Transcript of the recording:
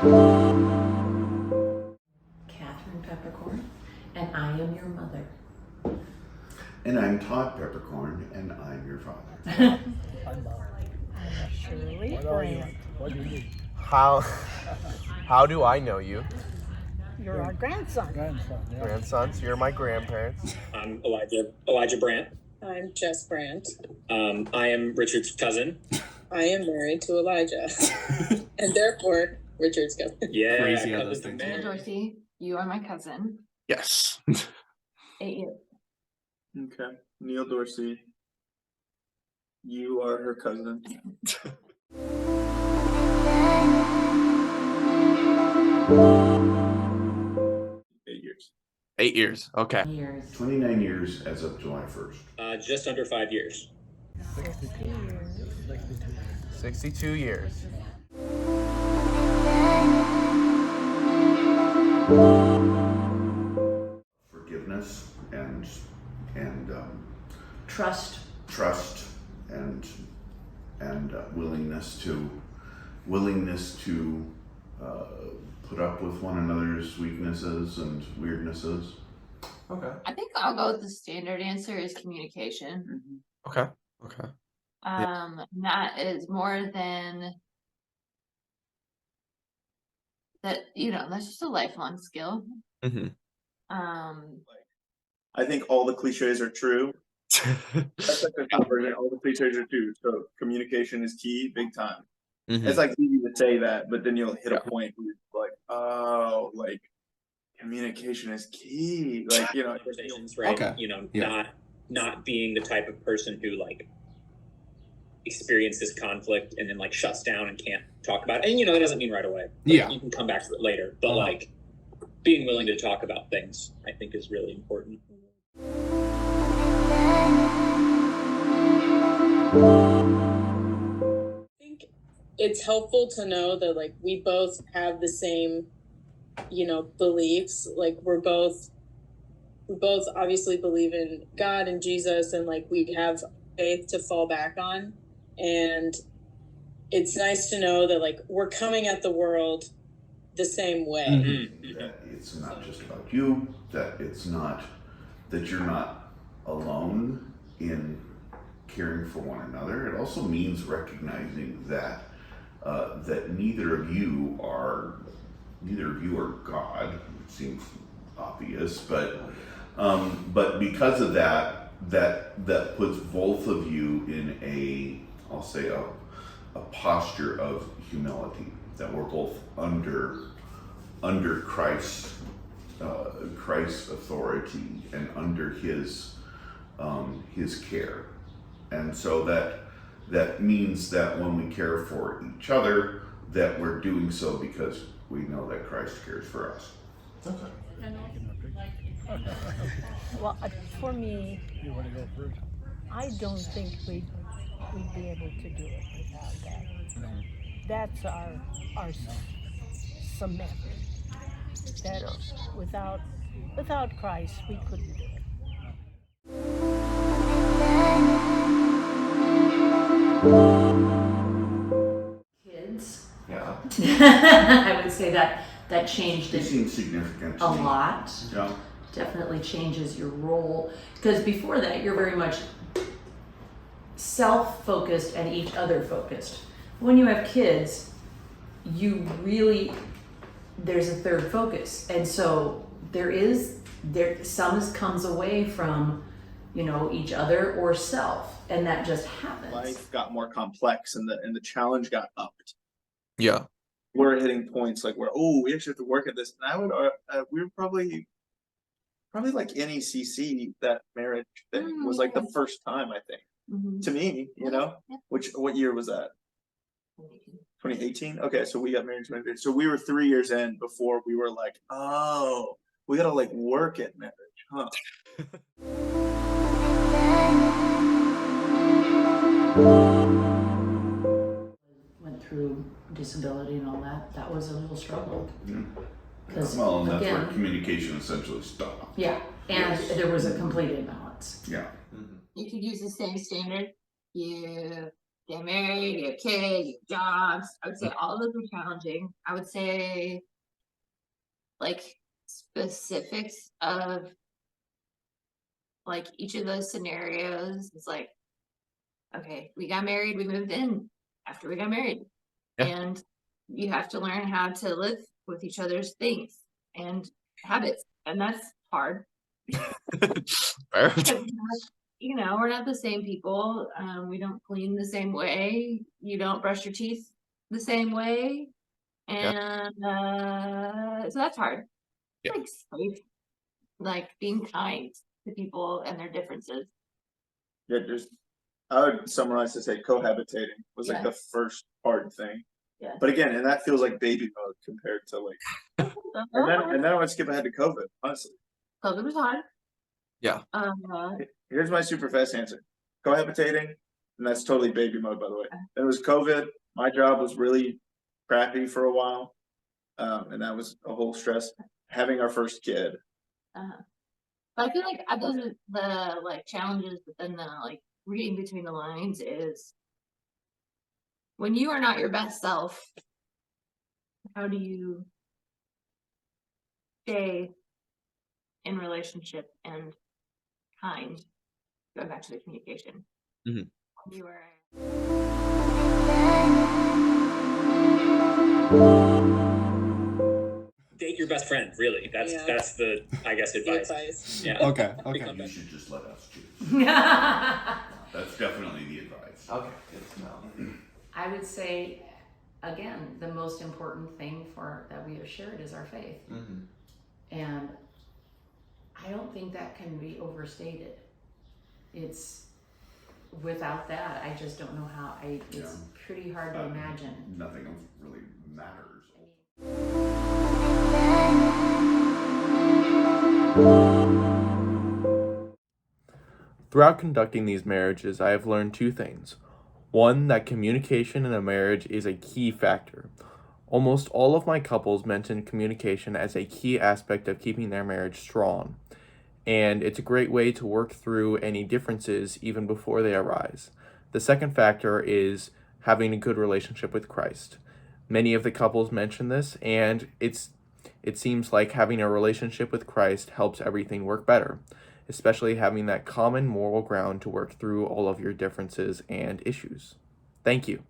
Catherine Peppercorn, and I am your mother. And I'm Todd Peppercorn, and I'm your father. Shirley Brandt. What do you need? How do I know you? You're our grandson. Grandson, yeah. Grandsons, you're my grandparents. I'm Elijah Brandt. I'm Jess Brandt. I am Richard's cousin. I am married to Elijah, and therefore Richard's cousin. Yeah, Crazy how cousin those to things Mary. Dorsey, you are my cousin. Yes. 8 years. Okay. Neil Dorsey, you are her cousin. 8 years. 8 years. Okay. Years. 29 years as of July 1st. Just under 5 years. 62 years. Forgiveness and Trust. trust and willingness to put up with one another's weaknesses and weirdnesses. Okay. I think I'll go with the standard answer is communication. Okay. Okay. That is more than that, that's just a lifelong skill. Mm-hmm. I think all the cliches are true. That's like the top version. All the cliches are true. So communication is key, big time. Mm-hmm. It's like easy to say that, but then you'll hit a point where you're like, oh, like communication is key. Like, Conversations, right? Okay. Not being the type of person who like experiences conflict and then like shuts down and can't talk about it. And that doesn't mean right away. Yeah. You can come back to it later. But like being willing to talk about things, I think, is really important. I think it's helpful to know that like we both have the same, beliefs. Like we both obviously believe in God and Jesus, and like we have faith to fall back on. And it's nice to know that like we're coming at the world the same way. Mm-hmm. That it's not just about you, that you're not alone in caring for one another. It also means recognizing that neither of you are God. It seems obvious, but because of that puts both of you in I'll say a posture of humility, that we're both under Christ's authority and under his care. And so that means that when we care for each other, that we're doing so because we know that Christ cares for us. Okay. Well, for me, You want to go first? I don't think we'd be able to do it without that. That's our cement. That without Christ, we couldn't do it. Kids. Yeah. I would say that changed It it seems significant to a me. lot. Yeah. Definitely changes your role, because before that you're very much self-focused and each other focused. When you have kids, there's a third focus, and so some comes away from each other or self, and that just happens. Life got more complex and the challenge got upped. Yeah. We're hitting points like where, we actually have to work at this. And I would, we were probably like NECC, that marriage thing was like the first time, I think, to me, what year was that? 2018. Okay. So we got married in 2018. So we were 3 years in before we were like, oh, we got to like work at marriage, huh? Went through disability and all that. That was a little struggle. Because Well, and that's where again, communication essentially stopped. yeah, and there was a complete imbalance. Yeah. You could use the same standard. You get married, you have kids, you have jobs. I would say all of those are challenging. I would say like specifics of like each of those scenarios is like, okay, we got married, we moved in after we got married. Yeah. And you have to learn how to live with each other's things and habits. And that's hard. Fair. You know, we're not the same people. We don't clean the same way. You don't brush your teeth the same way. And so that's hard. Yeah. Like safe, like being kind to people and their differences. Yeah, I would summarize to say cohabitating was like Yeah. the first hard thing. Yeah. But again, and that feels like baby mode compared to like, and then I would skip ahead to COVID, honestly. COVID was hard. Yeah. Here's my super fast answer. Cohabitating, and that's totally baby mode, by the way. It was COVID. My job was really crappy for a while. And that was a whole stress. Having our first kid. But I feel like those are the like challenges, but then the like reading between the lines is when you are not your best self, how do you stay in relationship and kind? Going back to the communication. Mhm. When you are Date your best friend, really. That's Yeah. that's the, I guess, The advice. advice. Yeah. Okay. Okay. Become You should just let us choose. I That's definitely the advice. Okay. Good to know. would say, again, the most important thing that we have shared is our faith. Mm-hmm. And I don't think that can be overstated. It's without that, I just don't know how. It's Yeah. pretty hard to imagine. Nothing else really matters. Throughout conducting these marriages, I have learned two things. One, that communication in a marriage is a key factor. Almost all of my couples mention communication as a key aspect of keeping their marriage strong, and it's a great way to work through any differences even before they arise. The second factor is having a good relationship with Christ. Many of the couples mention this, and it seems like having a relationship with Christ helps everything work better, especially having that common moral ground to work through all of your differences and issues. Thank you.